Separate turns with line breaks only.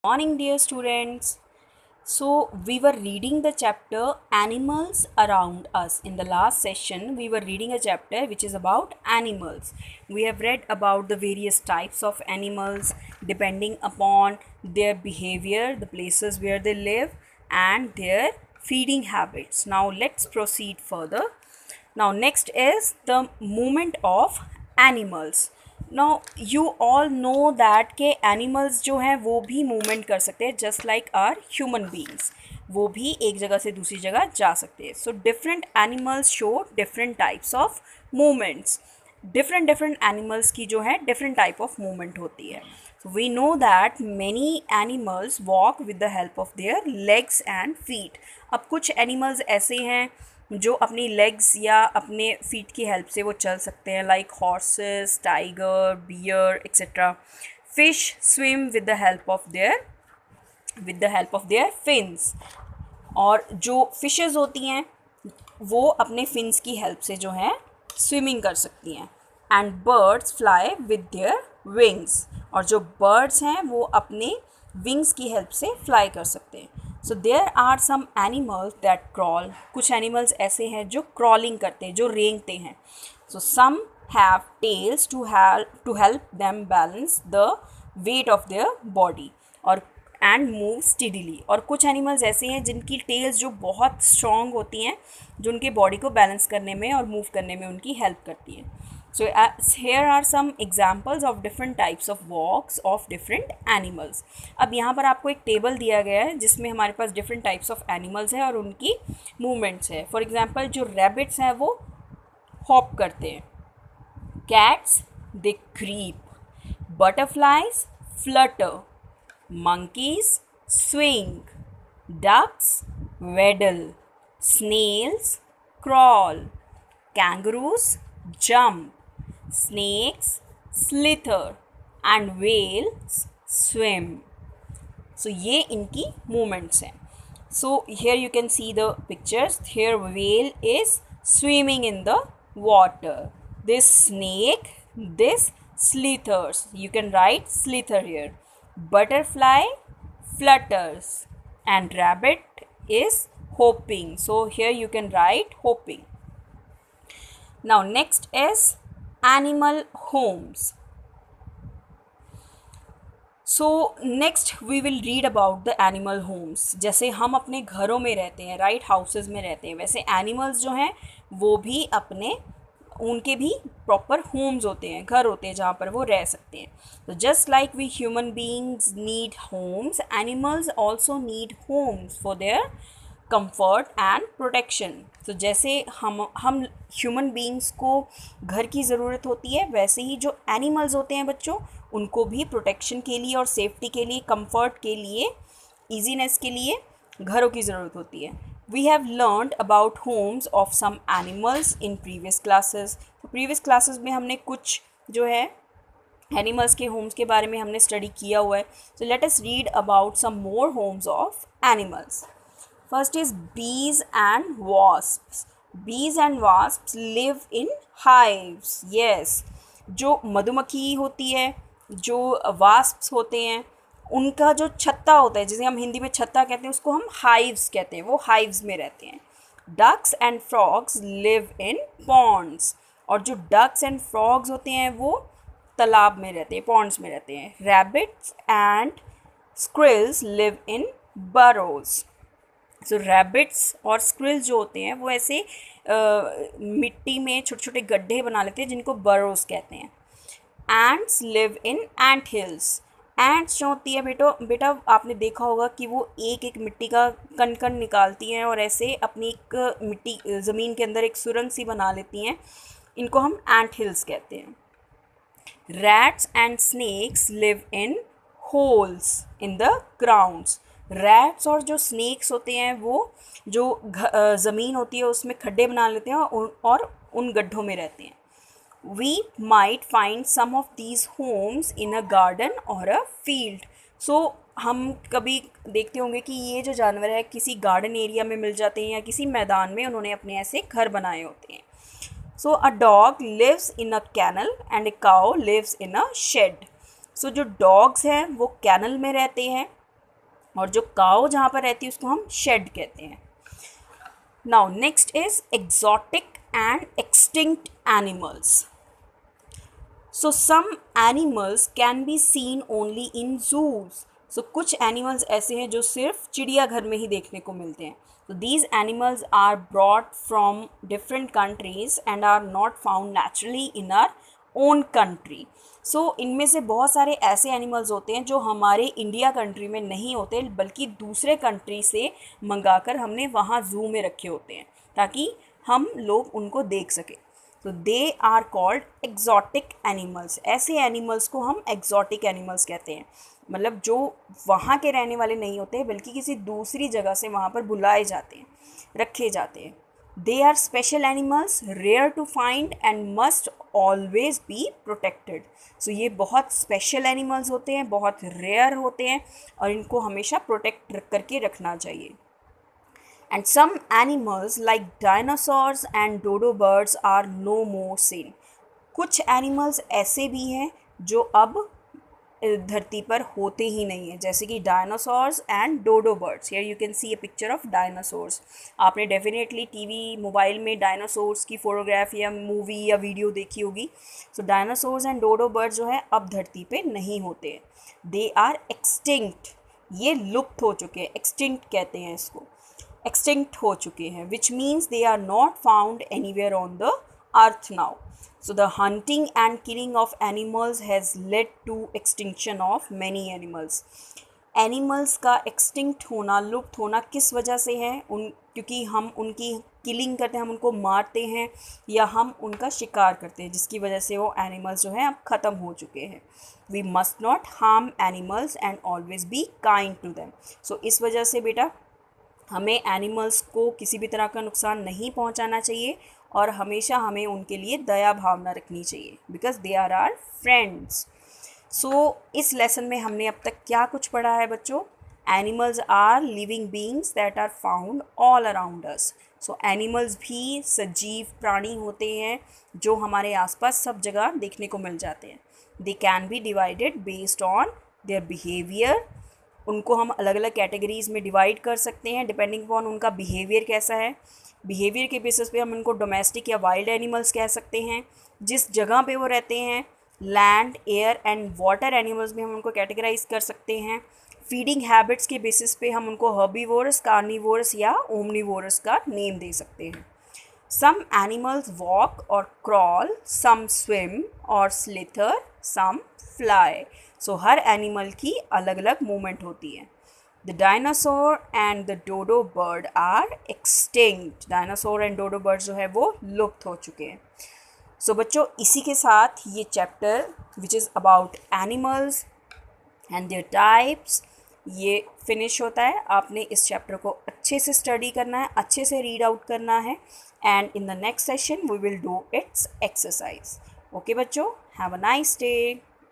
Morning, dear students. So, we were reading the chapter Animals Around Us. In the last session, we were reading a chapter which is about animals. We have read about the various types of animals depending upon their behavior, the places where they live, and their feeding habits. Now, let's proceed further. Now, next is the movement of animals. Now you all know that के animals जो हैं वो भी movement कर सकते हैं just like our human beings. वो भी एक जगह से दूसरी जगह जा सकते हैं. So different animals show different types of movements. Different animals की जो है डिफरेंट टाइप ऑफ मूवमेंट होती है. We know that many animals walk with the help of their legs and feet. अब कुछ एनिमल्स ऐसे हैं जो अपनी लेग्स या अपने फीट की हेल्प से वो चल सकते हैं, like horses, tiger, bear etcetera. Fish swim with the help of their fins. और जो फिशेस होती हैं वो अपने फिन्स की हेल्प से जो है स्विमिंग कर सकती हैं. And birds fly with their wings. और जो बर्ड्स हैं वो अपने विंग्स की हेल्प से फ्लाई कर सकते हैं. So there are some animals that crawl. कुछ एनिमल्स ऐसे हैं जो क्रॉलिंग करते हैं, जो रेंगते हैं. So some have tails to help them balance the weight of their body और एंड मूव स्टीडीली. और कुछ एनिमल्स ऐसे हैं जिनकी टेल्स जो बहुत स्ट्रॉन्ग होती हैं, जो उनके बॉडी को बैलेंस करने में और मूव करने में उनकी हेल्प करती हैं. So here are some examples of different types of walks of different animals. अब यहाँ पर आपको एक टेबल दिया गया है जिसमें हमारे पास different types of animals है और उनकी movements है. For example, जो rabbits हैं वो hop करते हैं. Cats they creep. Butterflies flutter. Monkeys swing. Ducks waddle. Snails crawl. Kangaroos jump. Snakes slither and whales swim. So ये इनकी movements हैं. So here you can see the pictures. Here whale is swimming in the water. This snake, this slithers. You can write slither here. Butterfly flutters and rabbit is hopping. So here you can write hopping. Now next is animal homes. So next we will read about the animal homes. जैसे हम अपने घरों में रहते हैं, right, houses में रहते हैं, वैसे एनिमल्स जो हैं वो भी उनके भी प्रॉपर होम्स होते हैं, घर होते हैं जहाँ पर वो रह सकते हैं. तो just like we human beings need homes, animals also need homes for their comfort and protection. तो जैसे हम ह्यूमन बीइंग्स को घर की ज़रूरत होती है, वैसे ही जो एनिमल्स होते हैं बच्चों, उनको भी प्रोटेक्शन के लिए और सेफ्टी के लिए, कंफर्ट के लिए, ईजीनेस के लिए घरों की ज़रूरत होती है. We have learned about homes of some animals in previous classes. तो प्रीवियस क्लासेस में हमने कुछ जो है एनिमल्स के होम्स के बारे में हमने स्टडी किया हुआ है. So let us read about some more homes of animals. First is bees and wasps. Bees and wasps live in hives. Yes, जो मधुमक्खी होती है, जो wasps होते हैं, उनका जो छत्ता होता है, जिसे हम हिंदी में छत्ता कहते हैं, उसको हम hives कहते हैं. वो hives में रहते हैं. Ducks and frogs live in ponds. और जो ducks and frogs होते हैं वो तालाब में रहते हैं, ponds में रहते हैं. Rabbits and squirrels live in burrows. So rabbits और स्क्विल्स जो होते हैं वो ऐसे मिट्टी में छोटे छोटे गड्ढे बना लेते हैं जिनको बरोज कहते हैं. Ants live in ant hills. Ants जो होती है बेटा आपने देखा होगा कि वो एक एक मिट्टी का कण कण निकालती हैं और ऐसे अपनी एक मिट्टी ज़मीन के अंदर एक सुरंग सी बना लेती हैं. इनको हम एंट हिल्स कहते हैं. Rats and snacks live in holes in the grounds. Rats और जो स्नेक्स होते हैं वो जो ज़मीन होती है उसमें खड्डे बना लेते हैं और उन गड्ढों में रहते हैं. We might find some of these homes in a garden और अ फील्ड. सो हम कभी देखते होंगे कि ये जो जानवर है किसी गार्डन एरिया में मिल जाते हैं या किसी मैदान में उन्होंने अपने ऐसे घर बनाए होते हैं. So a dog lives in a kennel and a cow lives in a shed. So जो डॉग्स हैं वो कैनल में रहते हैं और जो काऊ जहाँ पर रहती है उसको हम शेड कहते हैं. Now next is exotic and extinct animals. So some animals can be seen only in zoos. So कुछ एनिमल्स ऐसे हैं जो सिर्फ चिड़ियाघर में ही देखने को मिलते हैं. So these animals are brought from different countries and are not found naturally in our own country. So इनमें से बहुत सारे ऐसे एनिमल्स होते हैं जो हमारे इंडिया कंट्री में नहीं होते बल्कि दूसरे कंट्री से मंगाकर हमने वहाँ ज़ू में रखे होते हैं ताकि हम लोग उनको देख सकें. तो they are called exotic animals. ऐसे एनिमल्स को हम एक्सोटिक एनिमल्स कहते हैं. मतलब जो वहाँ के रहने वाले नहीं होते बल्कि किसी दूसरी जगह से वहाँ पर बुलाए जाते हैं, रखे जाते हैं. They are special animals, rare to find and must always be protected. So ये बहुत स्पेशल एनिमल्स होते हैं, बहुत रेयर होते हैं और इनको हमेशा प्रोटेक्ट करके रखना चाहिए. And some animals like dinosaurs and dodo birds are no more seen. कुछ एनिमल्स ऐसे भी हैं जो अब धरती पर होते ही नहीं हैं, जैसे कि dinosaurs and dodo birds. Here you can see a picture of dinosaurs. आपने डेफिनेटली टीवी मोबाइल में डायनासोर्स की फोटोग्राफ या मूवी या वीडियो देखी होगी. So dinosaurs and dodo birds जो है अब धरती पे नहीं होते हैं. They are extinct. ये लुप्त हो चुके हैं, एक्सटिंक्ट कहते हैं इसको, एक्सटिंक्ट हो चुके हैं, which means they are not found anywhere on the earth now. So the hunting and killing of animals has led to extinction of many animals. Animals का extinct होना, लुप्त होना किस वजह से है? क्योंकि हम उनकी किलिंग करते हैं, हम उनको मारते हैं या हम उनका शिकार करते हैं, जिसकी वजह से वो एनिमल्स जो हैं अब ख़त्म हो चुके हैं. We must not harm animals and always be kind to them. So इस वजह से बेटा हमें एनिमल्स को किसी भी तरह का नुकसान नहीं पहुंचाना चाहिए और हमेशा हमें उनके लिए दया भावना रखनी चाहिए because they are our friends. So इस लेसन में हमने अब तक क्या कुछ पढ़ा है बच्चों? Animals are living beings that are found all around us. So animals भी सजीव प्राणी होते हैं जो हमारे आसपास सब जगह देखने को मिल जाते हैं. They can be divided based on their behaviour. उनको हम अलग अलग कैटेगरीज़ में डिवाइड कर सकते हैं डिपेंडिंग अपॉन उनका बिहेवियर कैसा है. बिहेवियर के बेसिस पे हम उनको डोमेस्टिक या वाइल्ड एनिमल्स कह सकते हैं. जिस जगह पे वो रहते हैं, land, air and water animals में हम उनको कैटेगराइज कर सकते हैं. फीडिंग हैबिट्स के बेसिस पे हम उनको हर्बीवोरस, कार्निवोरस या ओमनीवोरस का नेम दे सकते हैं. सम एनिमल्स वॉक और क्रॉल, सम स्विम और स्लिथर, सम फ्लाई. सो हर एनिमल की अलग अलग मूवमेंट होती है. The dinosaur and the dodo bird are extinct. Dinosaur and dodo bird जो है वो लुप्त हो चुके हैं. सो बच्चों इसी के साथ ये chapter which is about animals and there types ये फिनिश होता है. आपने इस चैप्टर को अच्छे से स्टडी करना है, अच्छे से रीड आउट करना है and in the next session we will do its exercise. Okay बच्चों, हैव अ नाइस डे.